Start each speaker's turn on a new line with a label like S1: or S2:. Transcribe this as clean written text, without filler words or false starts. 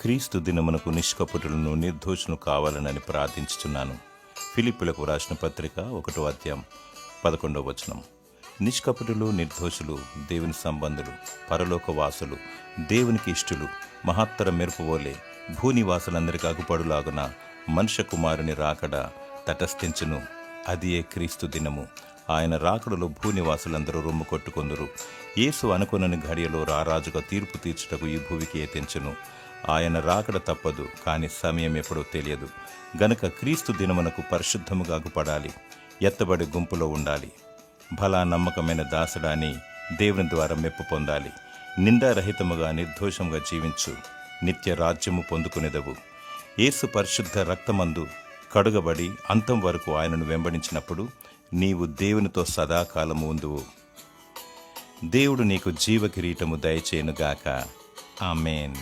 S1: క్రీస్తు దినమునకు నిష్కపటులను నిర్దోషులు కావాలనని ప్రార్థించుచున్నాను. ఫిలిప్పులకు రాసిన పత్రిక 1వ అధ్యాయం 11వ వచనం. నిష్కపటులు, నిర్దోషులు, దేవుని సంబంధులు, పరలోక వాసులు, దేవునికి ఇష్టులు, మహత్తర మెరుపువోలే భూనివాసులందరికీ అగుపడులాగున మనుష్య కుమారుని రాకడ తటస్థించును. అది క్రీస్తు దినము. ఆయన రాకడలో భూనివాసులందరూ రొమ్ము కొట్టుకొందురు. యేసు అనుకొనని ఘడియలో రారాజుగా తీర్పు తీర్చుటకు ఈ భూమికి తెంచును. ఆయన రాకడ తప్పదు, కానీ సమయం ఎప్పుడో తెలియదు. గనుక క్రీస్తు దినమునకు పరిశుద్ధముగా అగుపడాలి, ఎత్తబడి గుంపులో ఉండాలి. భలా నమ్మకమైన దాసుడాని దేవుని ద్వారా మెప్పు పొందాలి. నిందారహితముగా నిర్దోషముగా జీవించు, నిత్య రాజ్యము పొందుకునేదవు. యేసు పరిశుద్ధ రక్తమందు కడుగబడి అంతం వరకు ఆయనను వెంబడించినప్పుడు నీవు దేవునితో సదాకాలము ఉందువు. దేవుడు నీకు జీవ కిరీటము దయచేయునుగాక. ఆమేన్.